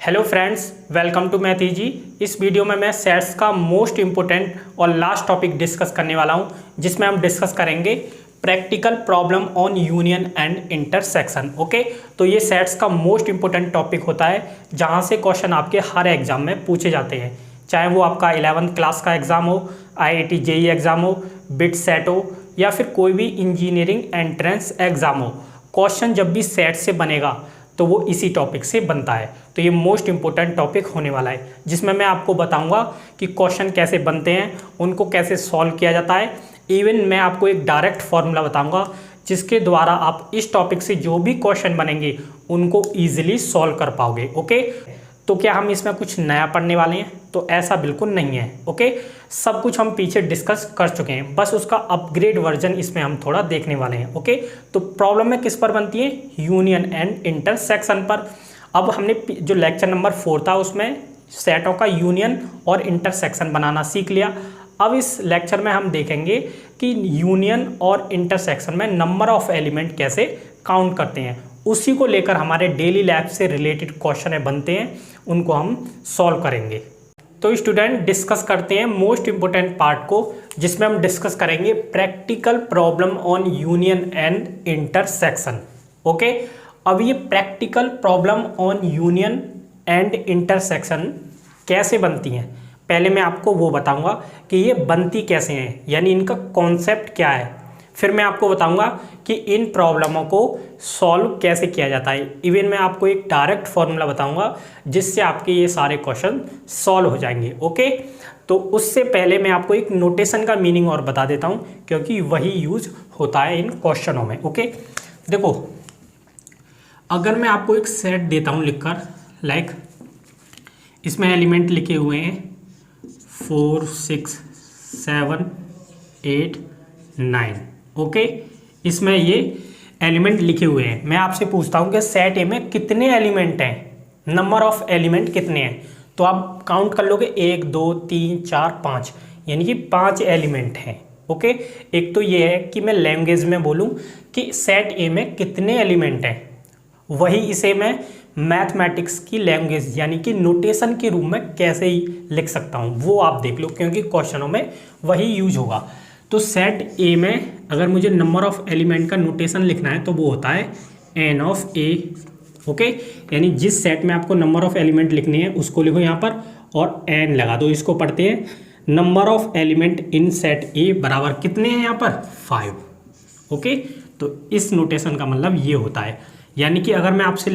Hello friends, welcome to math easy. इस video में मैं सेट्स का मोस्ट इम्पोर्टेंट और लास्ट टॉपिक डिस्कस करने वाला हूं, जिसमें हम डिस्कस करेंगे practical problem on union and intersection. Okay, तो ये सेट्स का मोस्ट इम्पोर्टेंट टॉपिक होता है, जहां से क्वेश्चन आपके हर एग्जाम में पूछे जाते हैं, चाहे वो आपका 11th क्लास का एग्जाम हो, IIT JEE एग्जाम हो, बिट सेट हो, या फिर कोई भी इंजीनियरिंग एंट्रेंस एग्जाम हो। क्वेश्चन जब भी सेट से बनेगा तो वो इसी टॉपिक से बनता है। तो ये मोस्ट इंपॉर्टेंट टॉपिक होने वाला है, जिसमें मैं आपको बताऊंगा कि क्वेश्चन कैसे बनते हैं, उनको कैसे सॉल्व किया जाता है। इवन मैं आपको एक डायरेक्ट फॉर्मूला बताऊंगा, जिसके द्वारा आप इस टॉपिक से जो भी क्वेश्चन बनेंगे उनको ईजिली सॉल्व कर पाओगे। ओके, तो क्या हम इसमें कुछ नया पढ़ने वाले हैं? तो ऐसा बिल्कुल नहीं है। ओके, सब कुछ हम पीछे डिस्कस कर चुके हैं, बस उसका अपग्रेड वर्जन इसमें हम थोड़ा देखने वाले हैं। ओके, तो प्रॉब्लम में किस पर बनती है? यूनियन एंड इंटरसेक्शन पर। अब हमने जो लेक्चर नंबर 4 था उसमें सेटों का यूनियन और इंटरसेक्शन बनाना सीख लिया। अब इस लेक्चर में हम देखेंगे कि यूनियन और इंटरसेक्शन में नंबर ऑफ एलिमेंट कैसे काउंट करते हैं। उसी को लेकर हमारे डेली लाइफ से रिलेटेड क्वेश्चन बनते हैं, उनको हम सॉल्व करेंगे। तो स्टूडेंट, डिस्कस करते हैं मोस्ट इंपोर्टेंट पार्ट को, जिसमें हम डिस्कस करेंगे practical problem on union and intersection. Okay, अब ये practical problem on union and intersection कैसे बनती हैं, पहले मैं आपको वो बताऊंगा कि ये बनती कैसे हैं, यानी इनका कॉन्सेप्ट क्या है। फिर मैं आपको बताऊंगा कि इन प्रॉब्लमों को सॉल्व कैसे किया जाता है। इवन मैं आपको एक डायरेक्ट फॉर्मूला बताऊंगा, जिससे आपके ये सारे क्वेश्चन सॉल्व हो जाएंगे। ओके, तो उससे पहले मैं आपको एक नोटेशन का मीनिंग और बता देता हूं, क्योंकि वही यूज होता है इन क्वेश्चनों में। ओके, देखो, अगर मैं आपको एक सेट देता हूं लिखकर, लाइक इसमें एलिमेंट लिखे हुए हैं 4 6 7 8 9। ओके, इसमें ये एलिमेंट लिखे हुए हैं। मैं आपसे पूछता हूं कि सेट ए में कितने एलिमेंट हैं, नंबर ऑफ एलिमेंट कितने हैं, तो आप काउंट कर लोगे 1 2 3 4 5, यानी कि 5 एलिमेंट हैं। ओके, एक तो ये है कि मैं लैंग्वेज में बोलूं कि सेट ए में कितने एलिमेंट हैं, वही इसे मैं मैथमेटिक्स की लैंग्वेज यानी कि नोटेशन के रूप में कैसे ही लिख सकता हूं, वो आप देख लो, क्योंकि क्वेश्चनों में वही यूज होगा। तो सेट ए में अगर मुझे नंबर ऑफ एलिमेंट का नोटेशन लिखना है तो वो होता है एन ऑफ ए। ओके, यानी जिस सेट में आपको नंबर ऑफ एलिमेंट लिखने हैं उसको लिखो यहाँ पर और एन लगा दो। इसको पढ़ते हैं number of element in set ए बराबर कितने हैं यहाँ पर 5। ओके, तो इस नोटेशन का मतलब ये होता है, यानी कि अगर मैं आपसे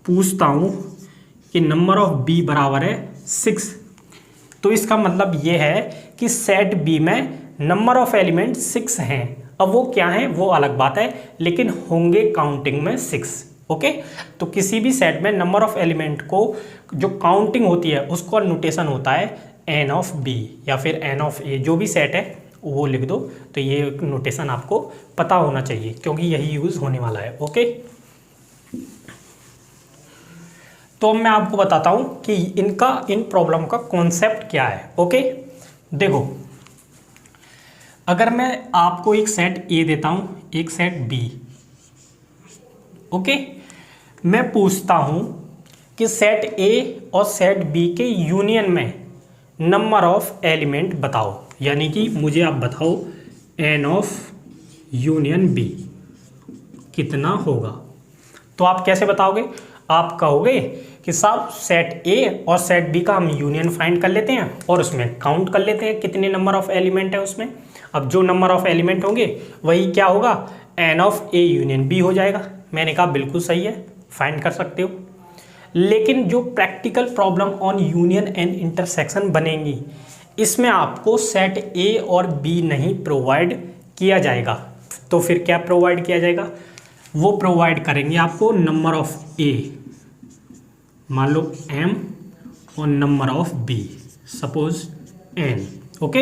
पूछता हूँ कि नंबर ऑफ बी बराबर है 6, तो इसका मतलब ये है कि सेट बी में नंबर ऑफ एलिमेंट 6 हैं। अब वो क्या है वो अलग बात है, लेकिन होंगे काउंटिंग में 6। ओके, तो किसी भी सेट में नंबर ऑफ एलिमेंट को जो काउंटिंग होती है उसका नोटेशन होता है एन ऑफ बी या फिर एन ऑफ ए, जो भी सेट है वो लिख दो। तो ये नोटेशन आपको पता होना चाहिए, क्योंकि यही यूज होने वाला है। ओके, तो मैं आपको बताता हूं कि इन प्रॉब्लम का कॉन्सेप्ट क्या है। ओके, देखो, अगर मैं आपको एक सेट ए देता हूं, एक सेट बी, ओके, मैं पूछता हूं कि सेट ए और सेट बी के यूनियन में नंबर ऑफ एलिमेंट बताओ, यानी कि मुझे आप बताओ एन ऑफ यूनियन बी कितना होगा। तो आप कैसे बताओगे? आप कहोगे कि साहब सेट ए और सेट बी का हम यूनियन फाइंड कर लेते हैं और उसमें काउंट कर लेते हैं कितने नंबर ऑफ एलिमेंट है उसमें। अब जो नंबर ऑफ एलिमेंट होंगे वही क्या होगा, n of A union B हो जाएगा। मैंने कहा बिल्कुल सही है, फाइंड कर सकते हो। लेकिन जो practical problem on union and intersection बनेंगी, इसमें आपको सेट ए और बी नहीं प्रोवाइड किया जाएगा। तो फिर क्या प्रोवाइड किया जाएगा? वो प्रोवाइड करेंगे आपको नंबर ऑफ ए, मान लो m, और number of b, suppose n। Okay,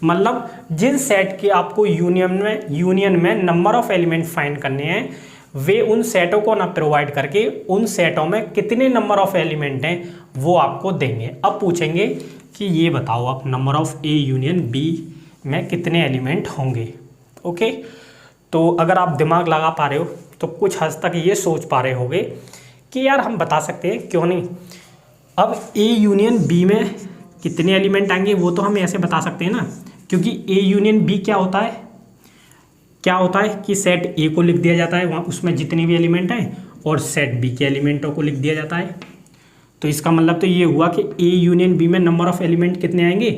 मतलब जिन सेट के आपको यूनियन में नंबर ऑफ एलिमेंट फाइंड करने हैं, वे उन सेटों को ना प्रोवाइड करके उन सेटों में कितने नंबर ऑफ एलिमेंट हैं वो आपको देंगे। अब पूछेंगे कि ये बताओ आप number of A union B में कितने एलिमेंट होंगे। ओके, तो अगर आप दिमाग लगा पा रहे हो तो कुछ हद तक ये सोच पा रहे होगे कि यार हम बता सकते हैं, क्यों नहीं। अब ए यूनियन बी में कितने एलिमेंट आएंगे वो तो हम ऐसे बता सकते हैं ना, क्योंकि ए यूनियन बी क्या होता है कि सेट ए को लिख दिया जाता है वहाँ उसमें जितने भी एलिमेंट हैं, और सेट बी के एलिमेंटों को लिख दिया जाता है। तो इसका मतलब तो ये हुआ कि ए यूनियन बी में नंबर ऑफ एलिमेंट कितने आएंगे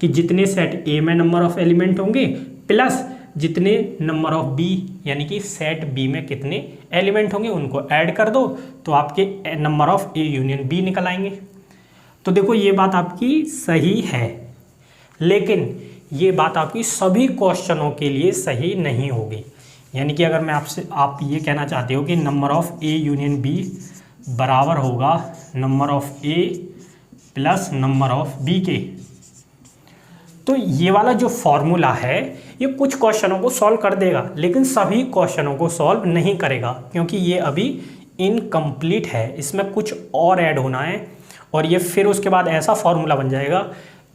कि जितने सेट ए में नंबर ऑफ एलिमेंट होंगे प्लस जितने नंबर ऑफ बी यानी कि सेट बी में कितने एलिमेंट होंगे उनको ऐड कर दो तो आपके number of A union B निकल आएंगे। तो देखो ये बात आपकी सही है, लेकिन ये बात आपकी सभी क्वेश्चनों के लिए सही नहीं होगी। यानी कि अगर मैं आप ये कहना चाहते हो कि number of A union B बराबर होगा number of A plus number of B के, तो ये वाला जो फॉर्मूला है ये कुछ क्वेश्चनों को सॉल्व कर देगा, लेकिन सभी क्वेश्चनों को सॉल्व नहीं करेगा, क्योंकि ये अभी इनकम्प्लीट है, इसमें कुछ और ऐड होना है। और ये फिर उसके बाद ऐसा फॉर्मूला बन जाएगा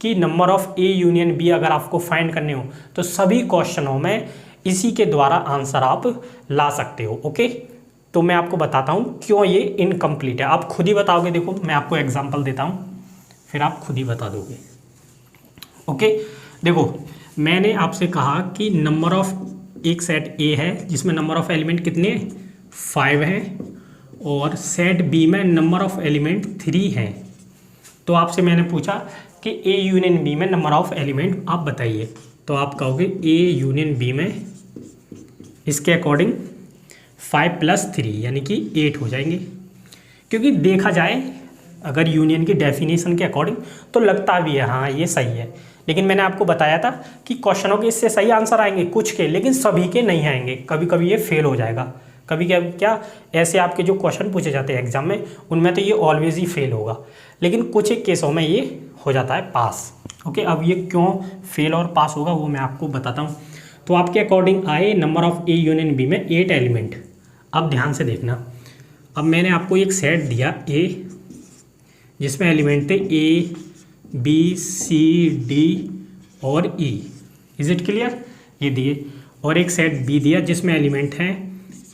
कि number of A union B अगर आपको फाइंड करने हो तो सभी क्वेश्चनों में इसी के द्वारा आंसर आप ला सकते हो। ओके, तो मैं आपको बताता हूँ क्यों ये इनकम्प्लीट है, आप खुद ही बताओगे। देखो मैं आपको एग्जांपल देता हूँ, फिर आप खुद ही बता दोगे। ओके, देखो मैंने आपसे कहा कि नंबर ऑफ एक सेट ए है जिसमें नंबर ऑफ एलिमेंट कितने 5 हैं, और सेट बी में नंबर ऑफ एलिमेंट 3 हैं। तो आपसे मैंने पूछा कि ए यूनियन बी में नंबर ऑफ एलिमेंट आप बताइए, तो आप कहोगे ए यूनियन बी में इसके अकॉर्डिंग 5 + 3 यानी कि 8 हो जाएंगे। क्योंकि देखा जाए अगर यूनियन की डेफिनेशन के अकॉर्डिंग तो लगता भी है हाँ ये सही है, लेकिन मैंने आपको बताया था कि क्वेश्चनों के इससे सही आंसर आएंगे कुछ के, लेकिन सभी के नहीं आएंगे। कभी कभी ये फेल हो जाएगा, कभी क्या ऐसे आपके जो क्वेश्चन पूछे जाते हैं एग्जाम में उनमें तो ये ऑलवेज ही फेल होगा, लेकिन कुछ एक केसों में ये हो जाता है पास। ओके, अब ये क्यों फेल और पास होगा वो मैं आपको बताता हूँ। तो आपके अकॉर्डिंग आए number of A union B में 8 एलिमेंट। अब ध्यान से देखना, अब मैंने आपको एक सेट दिया ए जिसमें एलिमेंट थे ए बी सी डी और ई, इज इट क्लियर, ये दिए। और एक सेट बी दिया जिसमें एलिमेंट हैं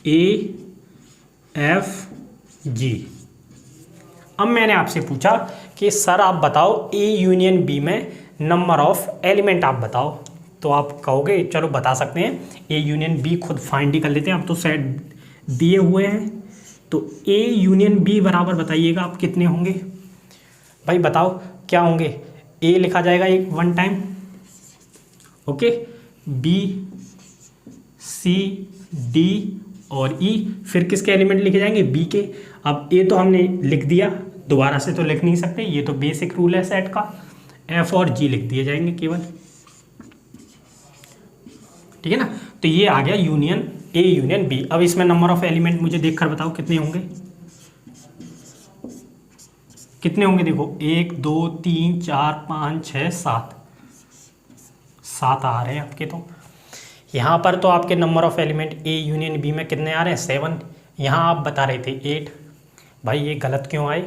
ए एफ जी। अब मैंने आपसे पूछा कि सर आप बताओ ए यूनियन बी में नंबर ऑफ एलिमेंट आप बताओ, तो आप कहोगे चलो बता सकते हैं, ए यूनियन बी खुद फाइंड ही कर लेते हैं, अब तो सेट दिए हुए हैं। तो ए यूनियन बी बराबर बताइएगा आप कितने होंगे भाई, बताओ क्या होंगे। ए लिखा जाएगा एक 1 time, okay, B C D और ई, फिर किसके एलिमेंट लिखे जाएंगे बी के। अब ए तो हमने लिख दिया, दोबारा से तो लिख नहीं सकते, ये तो बेसिक रूल है सेट का, एफ और जी लिख दिए जाएंगे केवल, ठीक है ना। तो ये आ गया यूनियन ए यूनियन बी। अब इसमें नंबर ऑफ एलिमेंट मुझे देखकर बताओ कितने होंगे, कितने होंगे। देखो 1 2 3 4 5 6 7 आ रहे हैं आपके। तो यहाँ पर तो आपके number of element A union B में कितने आ रहे हैं 7, यहाँ आप बता रहे थे 8। भाई ये गलत क्यों आए,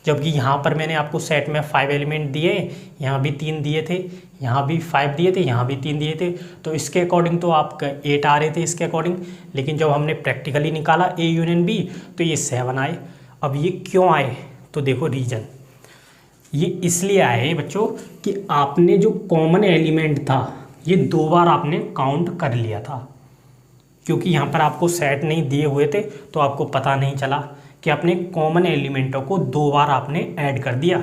जबकि यहाँ पर मैंने आपको सेट में 5 एलिमेंट दिए, यहाँ भी 3 दिए थे, यहाँ भी 5 दिए थे, यहाँ भी 3 दिए थे, तो इसके अकॉर्डिंग तो आपका 8 आ रहे थे इसके अकॉर्डिंग। लेकिन जब हमने प्रैक्टिकली निकाला ए यूनियन बी तो ये 7 आए। अब ये क्यों आए, तो देखो रीजन ये इसलिए आए बच्चों कि आपने जो कॉमन एलिमेंट था ये 2 बार आपने काउंट कर लिया था, क्योंकि यहाँ पर आपको सेट नहीं दिए हुए थे तो आपको पता नहीं चला कि अपने कॉमन एलिमेंटों को 2 बार आपने ऐड कर दिया,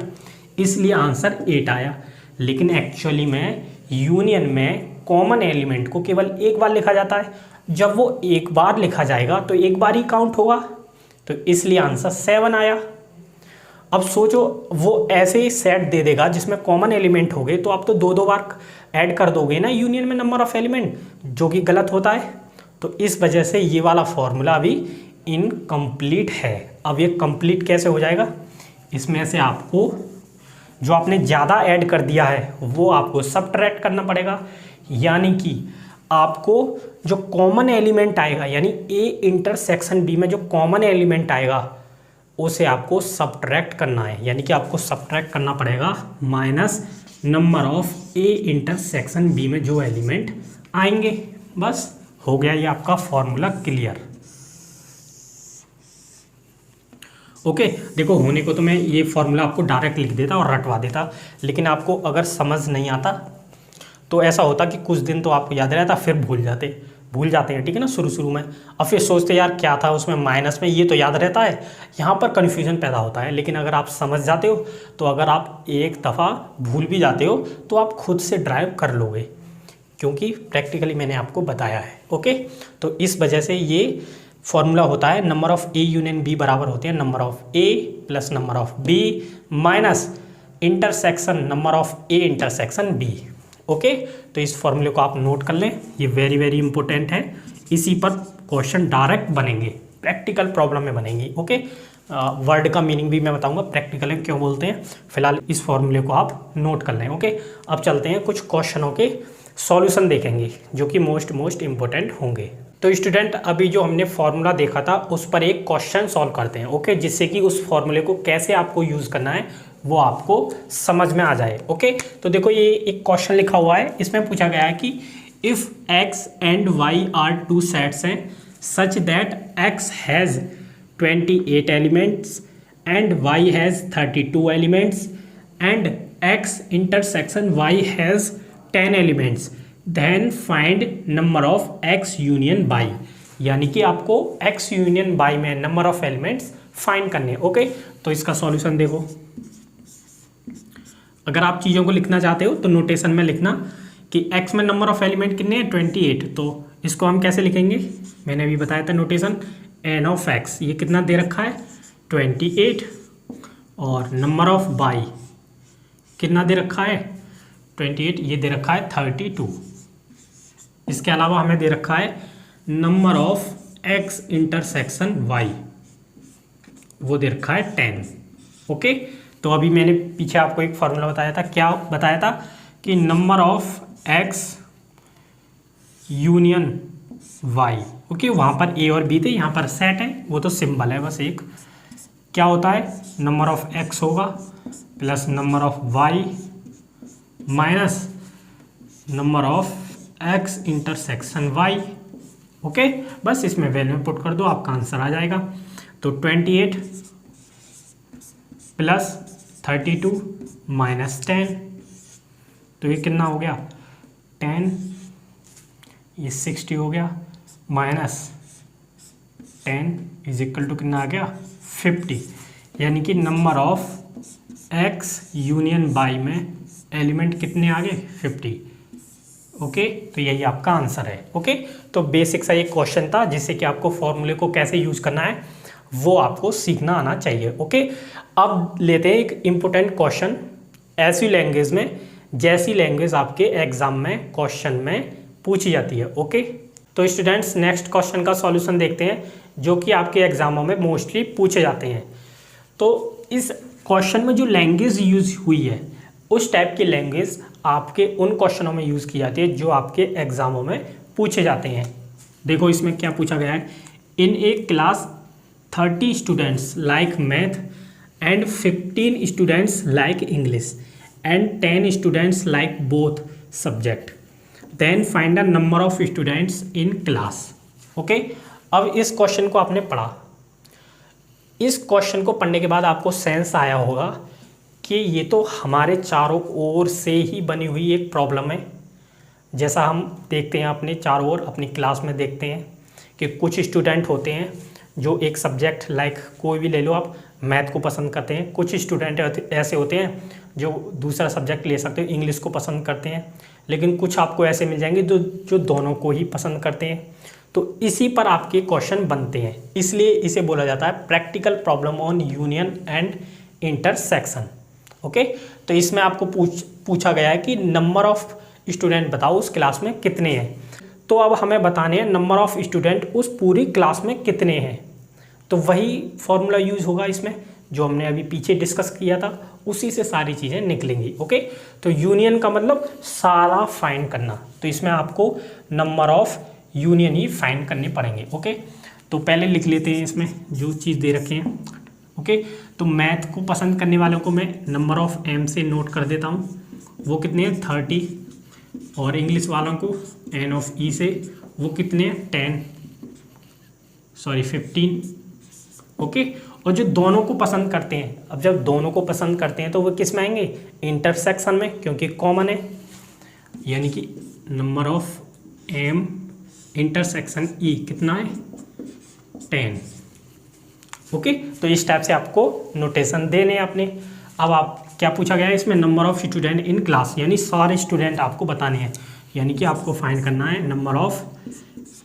इसलिए आंसर 8 आया। लेकिन एक्चुअली में यूनियन में कॉमन एलिमेंट को केवल एक बार लिखा जाता है, जब वो एक बार लिखा जाएगा तो एक बार ही काउंट होगा, तो इसलिए आंसर 7 आया। अब सोचो वो ऐसे ही सेट दे देगा जिसमें कॉमन एलिमेंट हो गए तो आप तो 2 बार ऐड कर दोगे ना यूनियन में नंबर ऑफ एलिमेंट, जो कि गलत होता है। तो इस वजह से ये वाला फॉर्मूला अभी इनकम्प्लीट है। अब ये कंप्लीट कैसे हो जाएगा, इसमें से आपको जो आपने ज़्यादा ऐड कर दिया है वो आपको सबट्रैक्ट करना पड़ेगा, यानी कि आपको जो कॉमन एलिमेंट आएगा यानी ए इंटरसेक्शन बी में जो कॉमन एलिमेंट आएगा उसे आपको सबट्रैक्ट करना है, यानी कि आपको सबट्रैक्ट करना पड़ेगा minus number of A intersection B में जो एलिमेंट आएंगे। बस हो गया ये आपका फॉर्मूला क्लियर। ओके देखो, होने को तो मैं ये फॉर्मूला आपको डायरेक्ट लिख देता और रटवा देता, लेकिन आपको अगर समझ नहीं आता तो ऐसा होता कि कुछ दिन तो आपको याद रहता, फिर भूल जाते हैं, ठीक है ना, शुरू में। अब फिर सोचते यार क्या था उसमें माइनस में, ये तो याद रहता है, यहाँ पर कन्फ्यूजन पैदा होता है। लेकिन अगर आप समझ जाते हो तो अगर आप एक दफ़ा भूल भी जाते हो तो आप खुद से ड्राइव कर लोगे, क्योंकि प्रैक्टिकली मैंने आपको बताया है। ओके, तो इस वजह से ये फॉर्मूला होता है number of A union B बराबर होते हैं number of A plus number of B minus intersection number of A intersection B. Okay, तो इस फॉर्मूले को आप नोट कर लें, ये वेरी वेरी इंपॉर्टेंट है। इसी पर क्वेश्चन डायरेक्ट बनेंगे, प्रैक्टिकल प्रॉब्लम में बनेंगी। ओके, वर्ड का मीनिंग भी मैं बताऊंगा प्रैक्टिकल में क्यों बोलते हैं। फिलहाल इस फॉर्मूले को आप नोट कर लें। ओके, अब चलते हैं कुछ क्वेश्चनों के सॉल्यूशन देखेंगे जो कि मोस्ट इंपॉर्टेंट होंगे। तो स्टूडेंट, अभी जो हमने फॉर्मूला देखा था उस पर एक क्वेश्चन सॉल्व करते हैं। ओके, जिससे कि उस फॉर्मूले को कैसे आपको यूज़ करना है वो आपको समझ में आ जाए। ओके, तो देखो ये एक क्वेश्चन लिखा हुआ है, इसमें पूछा गया है कि if x and y are two sets हैं such that x has 28 elements and y has 32 elements and x intersection y has 10 elements, then find number of x union y। यानी कि आपको x यूनियन y में number of elements find करने। Okay, तो इसका solution देखो। अगर आप चीज़ों को लिखना चाहते हो तो नोटेशन में लिखना कि x में नंबर ऑफ एलिमेंट कितने हैं 28, तो इसको हम कैसे लिखेंगे, मैंने अभी बताया था नोटेशन n ऑफ x, ये कितना दे रखा है 28, और नंबर ऑफ y कितना दे रखा है 28, ये दे रखा है 32। इसके अलावा हमें दे रखा है number of x intersection y, वो दे रखा है 10। ओके, तो अभी मैंने पीछे आपको एक फार्मूला बताया था, क्या बताया था कि number of x union y। Okay, वहाँ पर a और b थे, यहाँ पर सेट है, वो तो सिंबल है बस एक। क्या होता है, नंबर ऑफ x होगा plus number of y minus number of x intersection y। Okay, बस इसमें वैल्यू पुट कर दो, आपका आंसर आ जाएगा। तो 28 प्लस 32 माइनस 10, तो ये कितना हो गया 10, ये 60 हो गया, माइनस 10 इज इक्वल टू कितना आ गया 50। यानी कि number of x union y में एलिमेंट कितने आ गए 50। ओके, तो यही आपका आंसर है। ओके, तो बेसिक सा ये क्वेश्चन था जिससे कि आपको फॉर्मूले को कैसे यूज करना है वो आपको सीखना आना चाहिए। ओके, अब लेते हैं एक इम्पोर्टेंट क्वेश्चन ऐसी लैंग्वेज में जैसी लैंग्वेज आपके एग्जाम में क्वेश्चन में पूछी जाती है। ओके, तो स्टूडेंट्स नेक्स्ट क्वेश्चन का सॉल्यूशन देखते हैं जो कि आपके एग्जामों में मोस्टली पूछे जाते हैं। तो इस क्वेश्चन में जो लैंग्वेज यूज हुई है उस टाइप की लैंग्वेज आपके उन क्वेश्चनों में यूज़ की जाती है जो आपके एग्जामों में पूछे जाते हैं। देखो इसमें क्या पूछा गया है, in a class 30 students like math and 15 students like English and 10 students like both subject, then find the number of students in class. Okay, अब इस क्वेश्चन को आपने पढ़ा, इस क्वेश्चन को पढ़ने के बाद आपको सेंस आया होगा कि ये तो हमारे चारों ओर से ही बनी हुई एक प्रॉब्लम है। जैसा हम देखते हैं अपने चारों ओर अपनी क्लास में देखते हैं कि कुछ स्टूडेंट होते हैं जो एक सब्जेक्ट लाइक कोई भी ले लो आप, मैथ को पसंद करते हैं, कुछ स्टूडेंट ऐसे होते हैं जो दूसरा सब्जेक्ट ले सकते हो, इंग्लिश को पसंद करते हैं, लेकिन कुछ आपको ऐसे मिल जाएंगे जो दोनों को ही पसंद करते हैं। तो इसी पर आपके क्वेश्चन बनते हैं, इसलिए इसे बोला जाता है practical problem on union and intersection. Okay, तो इसमें आपको पूछा गया है कि नंबर ऑफ स्टूडेंट बताओ उस क्लास में कितने हैं। तो अब हमें बताने हैं नंबर ऑफ स्टूडेंट उस पूरी क्लास में कितने हैं, तो वही फॉर्मूला यूज़ होगा इसमें जो हमने अभी पीछे डिस्कस किया था, उसी से सारी चीज़ें निकलेंगी। ओके, तो यूनियन का मतलब सारा फाइंड करना, तो इसमें आपको number of union he find करने पड़ेंगे। ओके, तो पहले लिख लेते हैं इसमें जो चीज़ दे रखे हैं। ओके, तो मैथ को पसंद करने वालों को मैं नंबर ऑफ m से नोट कर देता हूँ, वो कितने हैं 30, और इंग्लिश वालों को n ऑफ e से वो कितने हैं 15। ओके, और जो दोनों को पसंद करते हैं, अब जब दोनों को पसंद करते हैं तो वो किस में आएंगे, इंटरसेक्शन में, क्योंकि कॉमन है, यानी कि number of m intersection e कितना है 10। ओके, तो इस टाइप से आपको नोटेशन देने हैं अपने। अब आप क्या पूछा गया है इसमें, number of student in class, यानी सारे स्टूडेंट आपको बताने हैं, यानी कि आपको फाइंड करना है number of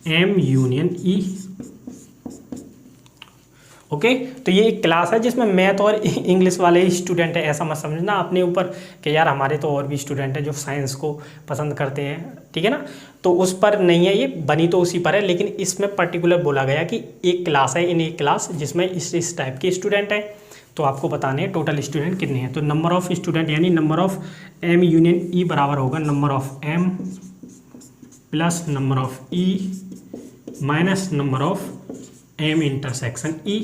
m union e। Okay, तो ये एक क्लास है जिसमें मैथ और इंग्लिश वाले ही स्टूडेंट है, ऐसा मत समझना अपने ऊपर कि यार हमारे तो और भी स्टूडेंट हैं जो साइंस को पसंद करते हैं, ठीक है ना, तो उस पर नहीं है, ये बनी तो उसी पर है, लेकिन इसमें पर्टिकुलर बोला गया कि एक क्लास है, इन एक क्लास जिसमें इस टाइप के स्टूडेंट हैं, तो आपको बताने हैं टोटल स्टूडेंट कितने हैं। तो नंबर ऑफ स्टूडेंट यानी number of m union e बराबर होगा number of m plus number of e minus number of m intersection e।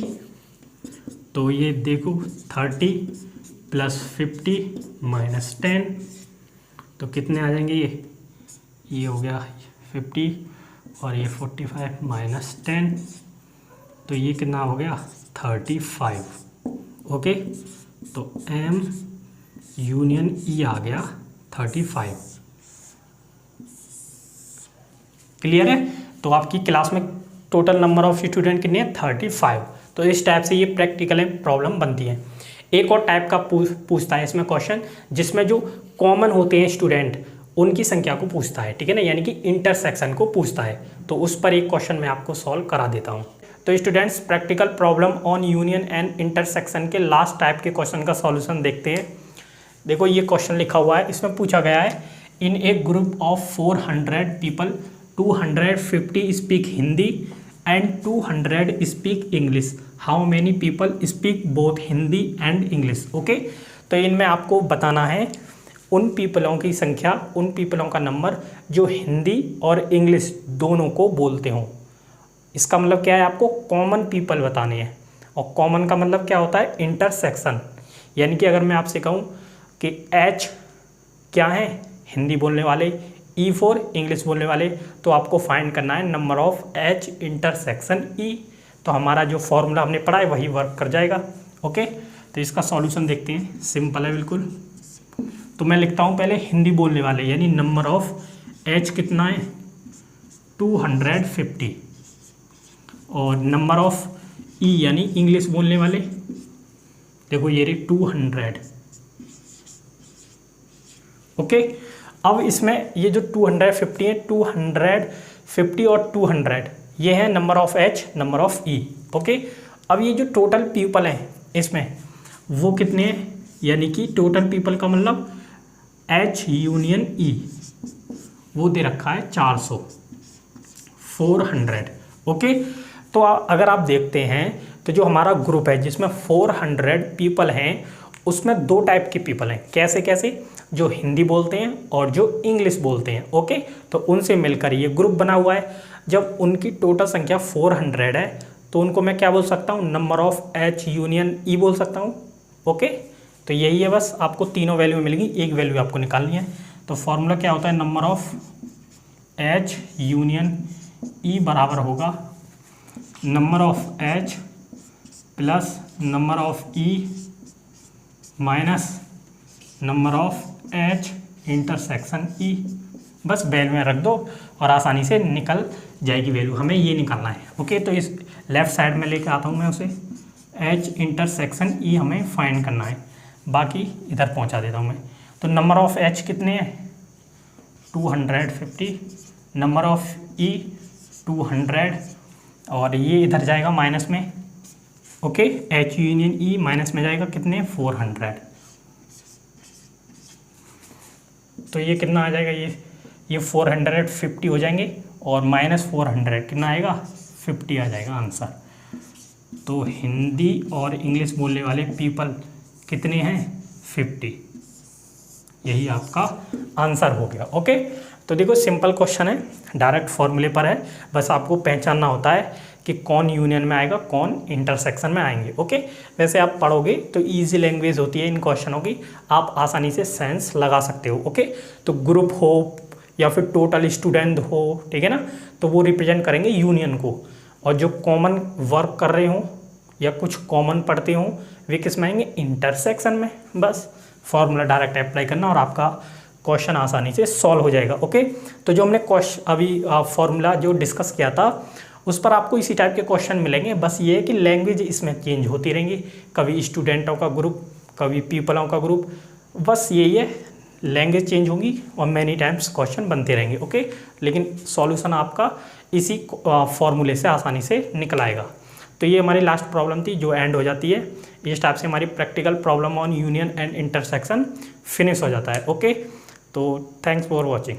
तो ये देखो 30 प्लस 50 माइनस 10, तो कितने आ जाएंगे, ये हो गया 50 और ये 45 माइनस 10, तो ये कितना हो गया 35। ओके, तो m यूनियन e आ गया 35। क्लियर है, तो आपकी क्लास में टोटल नंबर ऑफ स्टूडेंट कितने हैं 35। तो इस टाइप से ये प्रैक्टिकल प्रॉब्लम बनती है। एक और टाइप का पूछता है इसमें क्वेश्चन, जिसमें जो कॉमन होते हैं स्टूडेंट उनकी संख्या को पूछता है, ठीक है ना, यानी कि इंटरसेक्शन को पूछता है। तो उस पर एक क्वेश्चन मैं आपको सॉल्व करा देता हूँ। तो students, practical problem on union and intersection के लास्ट टाइप के क्वेश्चन का सॉल्यूशन देखते हैं। देखो ये क्वेश्चन लिखा हुआ है, इसमें पूछा गया है in a group of 400 people 250 speak Hindi and 200 speak English, how many people speak both Hindi and English. Okay, तो इनमें आपको बताना है उन पीपलों की संख्या, उन पीपलों का नंबर जो हिंदी और इंग्लिश दोनों को बोलते हों। इसका मतलब क्या है, आपको कॉमन पीपल बताने हैं, और कॉमन का मतलब क्या होता है, इंटरसेक्शन। यानी कि अगर मैं आपसे कहूँ कि H क्या है, हिंदी बोलने वाले, E फॉर इंग्लिश बोलने वाले, तो आपको फाइंड करना है number of H intersection E। तो हमारा जो फॉर्मूला हमने पढ़ा है वही वर्क कर जाएगा। ओके, तो इसका सॉल्यूशन देखते हैं, सिंपल है बिल्कुल। तो मैं लिखता हूँ पहले हिंदी बोलने वाले, यानी नंबर ऑफ H कितना है 250, और नंबर ऑफ E यानी इंग्लिश बोलने वाले, देखो ये रही 200। ओके, अब इसमें ये जो 250 है, 250 और 200 ये है number of H, number of E। Okay, अब ये जो टोटल पीपल हैं इसमें वो कितने हैं, यानी कि टोटल पीपल का मतलब H यूनियन E वो दे रखा है 400, 400। ओके, तो अगर आप देखते हैं तो जो हमारा ग्रुप है जिसमें 400 पीपल हैं, उसमें दो टाइप के पीपल हैं। कैसे कैसे, जो हिंदी बोलते हैं और जो इंग्लिश बोलते हैं। ओके, तो उनसे मिलकर ये ग्रुप बना हुआ है। जब उनकी टोटल संख्या 400 है तो उनको मैं क्या बोल सकता हूँ, number of H union E बोल सकता हूँ। ओके, तो यही है, बस आपको तीनों वैल्यू मिलेगी, एक वैल्यू आपको निकालनी है। तो फॉर्मूला क्या होता है, number of H union E बराबर होगा number of H plus number of E minus number of H intersection E। बस वैल्यू में रख दो और आसानी से निकल जाएगी वैल्यू, हमें ये निकालना है। ओके, तो इस लेफ्ट साइड में लेके आता हूँ मैं उसे, H इंटरसेक्शन E हमें फाइंड करना है, बाकी इधर पहुँचा देता हूँ मैं। तो नंबर ऑफ H कितने हैं 250, नंबर ऑफ E 200, और ये इधर जाएगा माइनस में। Okay, H union E minus में जाएगा कितने 400, तो ये कितना आ जाएगा, ये 450 हो जाएंगे, और माइनस 400 कितना आएगा 50 आ जाएगा आंसर। तो हिंदी और इंग्लिश बोलने वाले पीपल कितने हैं 50, यही आपका आंसर हो गया। ओके, तो देखो सिंपल क्वेश्चन है, डायरेक्ट फॉर्मूले पर है, बस आपको पहचानना होता है कि कौन यूनियन में आएगा, कौन इंटरसेक्शन में आएंगे। ओके, वैसे आप पढ़ोगे तो इजी लैंग्वेज होती है इन क्वेश्चनों की, आप आसानी से सेंस लगा सकते हो। ओके, तो ग्रुप हो या फिर टोटल स्टूडेंट हो, ठीक है ना, तो वो रिप्रेजेंट करेंगे यूनियन को, और जो कॉमन वर्क कर रहे हो, या कुछ कॉमन पढ़ते हो वे किस में आएंगे, इंटरसेक्शन में। बस फॉर्मूला डायरेक्ट अप्लाई करना और आपका क्वेश्चन आसानी से सॉल्व हो जाएगा। ओके, तो जो हमने क्वेश्चन अभी फॉर्मूला जो डिस्कस किया था उस पर आपको इसी टाइप के क्वेश्चन मिलेंगे। बस ये है कि लैंग्वेज इसमें चेंज होती रहेंगी, कभी स्टूडेंटों का ग्रुप, कभी पीपलों का ग्रुप, बस यही है, लैंग्वेज चेंज होगी और मैनी टाइम्स क्वेश्चन बनते रहेंगे। ओके, लेकिन सॉल्यूशन आपका इसी फॉर्मूले से आसानी से निकल आएगा। तो ये हमारी लास्ट प्रॉब्लम थी जो एंड हो जाती है। इस टाइप से हमारी practical problem on union and intersection finish हो जाता है। ओके, तो थैंक्स फॉर वॉचिंग।